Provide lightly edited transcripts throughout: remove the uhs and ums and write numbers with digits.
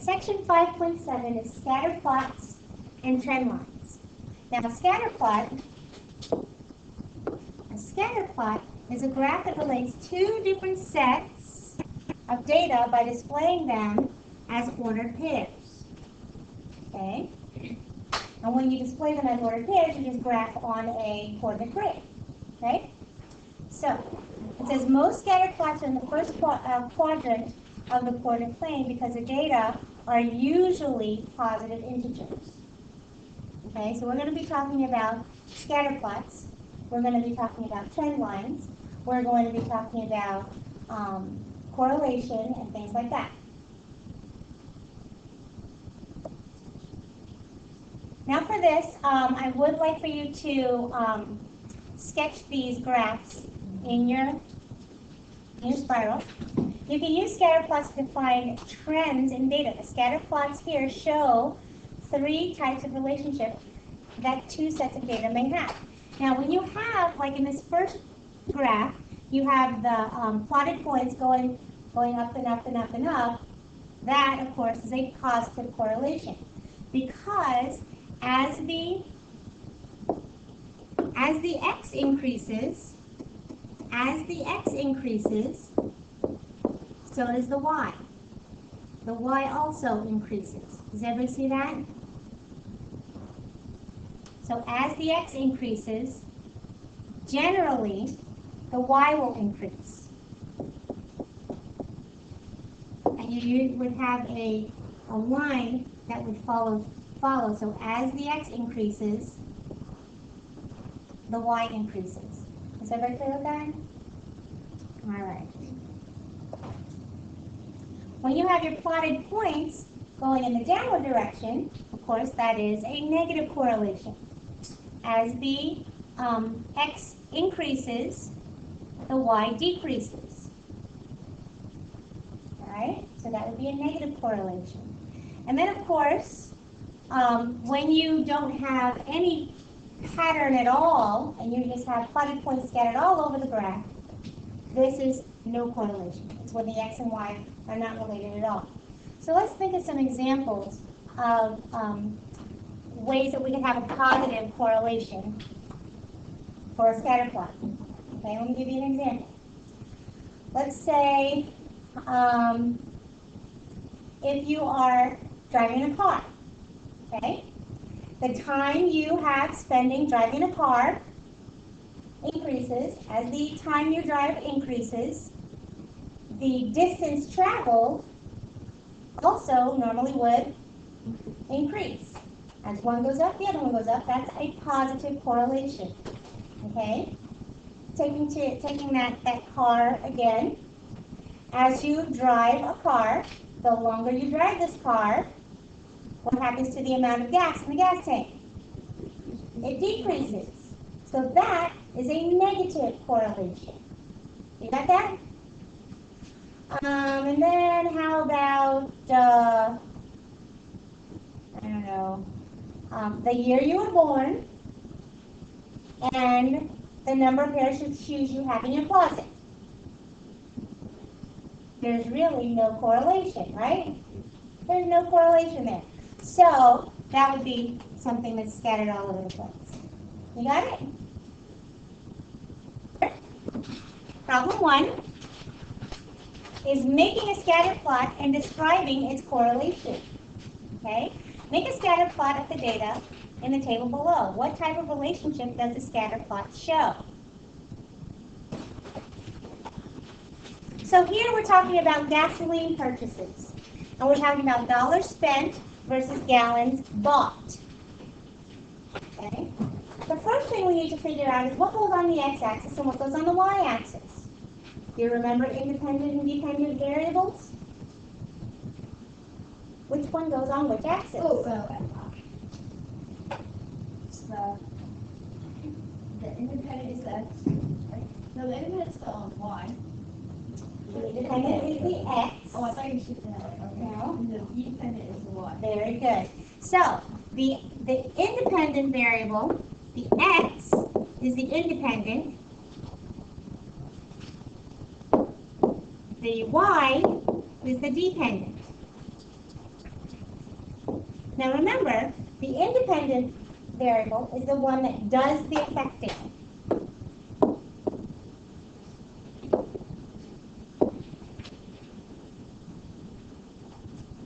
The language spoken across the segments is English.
Section 5.7 is scatter plots and trend lines. Now, a scatter plot is a graph that relates two different sets of data by displaying them as ordered pairs. Okay? And when you display them as ordered pairs, you just graph on a coordinate grid. Okay? So, it says most scatter plots are in the first quadrant of the coordinate plane because the data are usually positive integers. Okay, so we're going to be talking about scatter plots. We're going to be talking about trend lines. We're going to be talking about correlation and things like that. Now for this, I would like for you to sketch these graphs in your spiral. You can use scatter plots to define trends in data. The scatter plots here show three types of relationships that two sets of data may have. Now, when you have, like in this first graph, you have the plotted points going up and up and up and up. That, of course, is a positive correlation because as the x increases, so does the y. The y also increases. Does everybody see that? So as the x increases, generally, the y will increase. And you would have a line that would follow. So as the x increases, the y increases. Is everybody clear with that? All right. When you have your plotted points going in the downward direction, of course, that is a negative correlation. As the x increases, the y decreases. All right? So that would be a negative correlation. And then, of course, when you don't have any pattern at all, and you just have plotted points scattered all over the graph, this is no correlation. It's when the x and y are not related at all. So let's think of some examples of ways that we can have a positive correlation for a scatter plot. Okay, let me give you an example. Let's say if you are driving a car, okay? The time you have spending driving a car increases. As the time you drive increases, the distance traveled also normally would increase. As one goes up, the other one goes up. That's a positive correlation. Okay? Taking that car again. As you drive a car, the longer you drive this car, what happens to the amount of gas in the gas tank? It decreases. So that is a negative correlation. You got that? And then how about, I don't know, the year you were born and the number of pairs of shoes you have in your closet. There's really no correlation, right? There's no correlation there. So that would be something that's scattered all over the place. You got it? Problem 1 is making a scatter plot and describing its correlation. Okay? Make a scatter plot of the data in the table below. What type of relationship does the scatter plot show? So here we're talking about gasoline purchases. And we're talking about dollars spent versus gallons bought. Okay? The first thing we need to figure out is what goes on the x-axis and what goes on the y-axis. Do you remember independent and dependent variables? Which one goes on which axis? The independent is the x. No, the independent is the y. The independent is the x. Oh, I thought you should say that. Okay. No. And the dependent is the y. Very good. So the independent variable, the x, is the independent. The y is the dependent. Now remember, the independent variable is the one that does the affecting.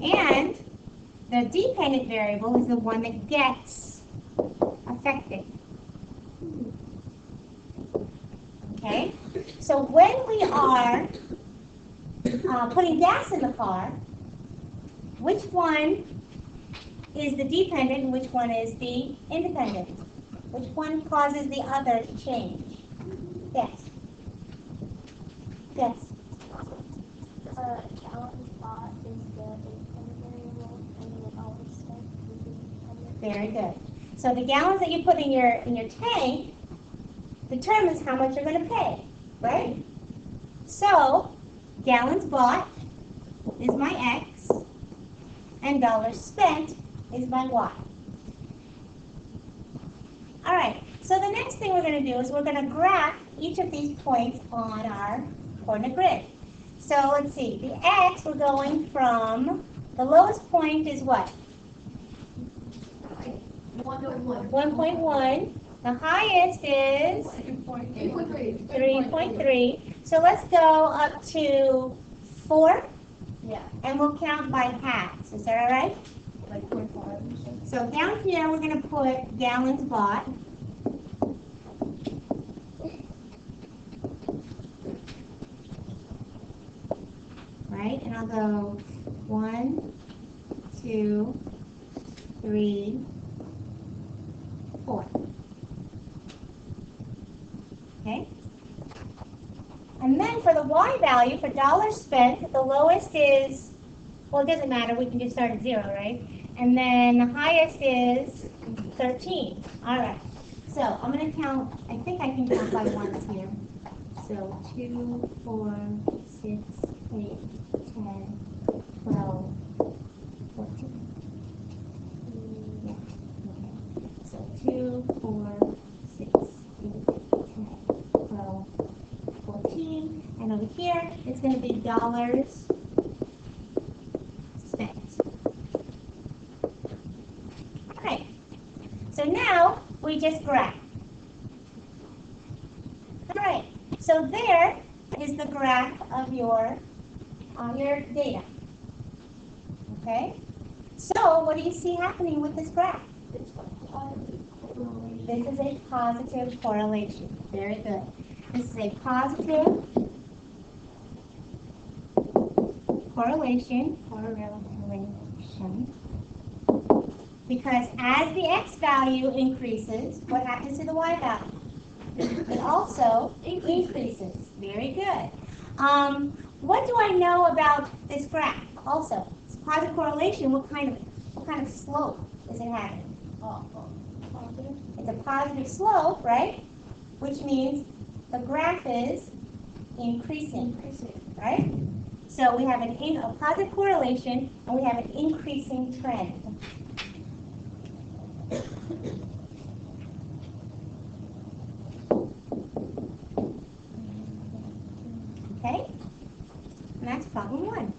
And the dependent variable is the one that gets affected. Okay? So when we are putting gas in the car, which one is the dependent and which one is the independent? Which one causes the other to change? Yes. Yes. Gallons bought is the independent variable, and the dollars spent is the dependent. Very good. So the gallons that you put in your tank determines how much you're going to pay, right? So gallons bought is my X, and dollars spent is my Y. All right, so the next thing we're going to do is we're going to graph each of these points on our coordinate grid. So let's see, the X, we're going from, the lowest point is what? 1.1. 1.1. The highest is 3.3. 3.3. So let's go up to 4. Yeah. And we'll count by halves. Is that all right? Like 0.5. So down here, we're going to put gallons bought. Right? And I'll go 1, 2, 3, 4. Okay? And then for the Y value, for dollars spent, the lowest is, well, it doesn't matter. We can just start at 0, right? And then the highest is 13. All right. So I'm going to count, I think I can count by ones here. So 2, 4, 6, 8, 10, 12, 14. Yeah. Okay. So 2, 4, 6, 8, 10, 12, 14. And over here, it's going to be dollars spent. Okay. So now we just graph. All right. So there is the graph of your data. Okay. So what do you see happening with this graph? It's a positive correlation. This is a positive correlation. Very good. This is a positive correlation. Because as the X value increases, what happens to the Y value? It also increases. Very good. What do I know about this graph? Also, it's positive correlation. What kind of slope is it having? Positive. It's a positive slope, right? Which means the graph is increasing, right? So we have a positive correlation, and we have an increasing trend. Okay? And that's problem 1.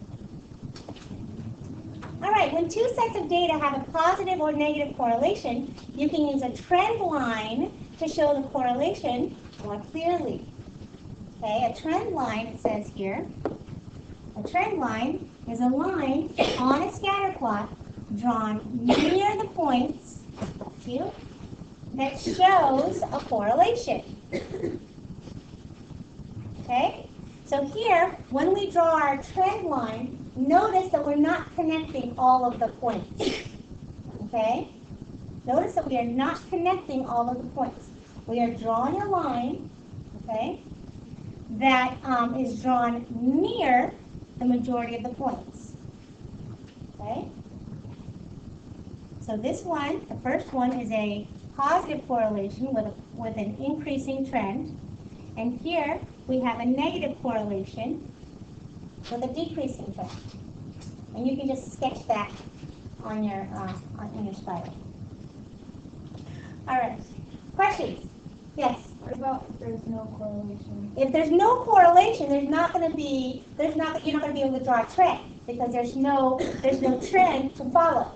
All right, when two sets of data have a positive or negative correlation, you can use a trend line to show the correlation more clearly. Okay, a trend line, it says here. A trend line is a line on a scatter plot drawn near the points that shows a correlation. Okay? So here, when we draw our trend line, notice that we're not connecting all of the points. Okay? Notice that we are not connecting all of the points. We are drawing a line, okay, that is drawn near the majority of the points. Okay? So this one, the first one, is a positive correlation with an increasing trend. And here we have a negative correlation with a decreasing trend. And you can just sketch that on your spiral. All right. Questions? Yes. What about if there's no correlation? If there's no correlation, you're not going to be able to draw a trend because there's no trend to follow.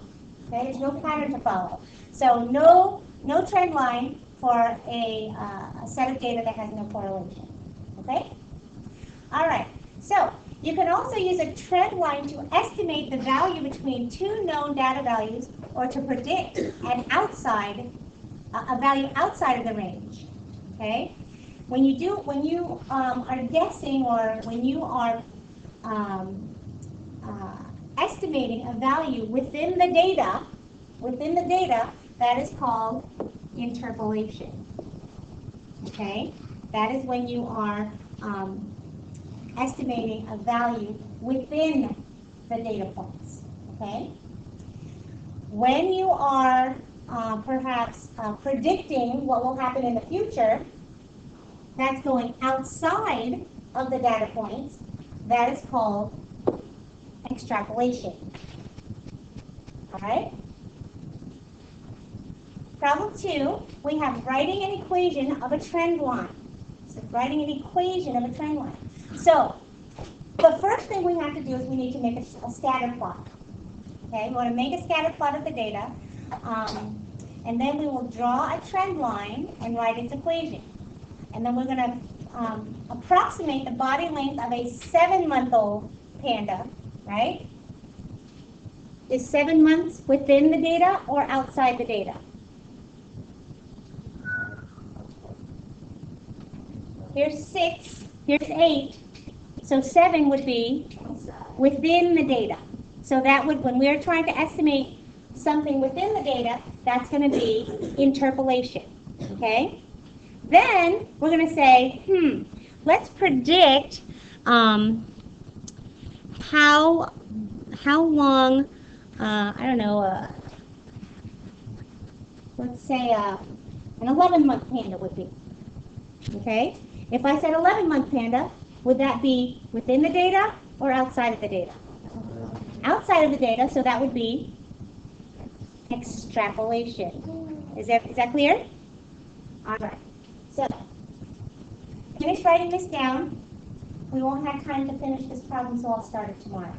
Okay, there's no pattern to follow. So no trend line for a set of data that has no correlation. Okay? All right. So you can also use a trend line to estimate the value between two known data values or to predict a value outside of the range. Okay? When you are guessing or when you are um, estimating a value within the data, that is called interpolation. Okay? That is when you are estimating a value within the data points. Okay? When you are perhaps predicting what will happen in the future, that's going outside of the data points, that is called extrapolation. All right? Problem 2, we have writing an equation of a trend line. So writing an equation of a trend line. So the first thing we have to do is we need to make a scatter plot. Okay, we want to make a scatter plot of the data, and then we will draw a trend line and write its equation. And then we're going to approximate the body length of a 7-month-old panda, right? Is 7 months within the data or outside the data? Here's 6, here's 8, so 7 would be within the data. So that would, when we're trying to estimate something within the data, that's going to be interpolation, okay? Then we're going to say, let's predict how long, I don't know, let's say an 11-month panda would be, okay? If I said 11-month panda, would that be within the data or outside of the data? Outside of the data, so that would be extrapolation. Is that clear? All right. So, finish writing this down. We won't have time to finish this problem, so I'll start it tomorrow.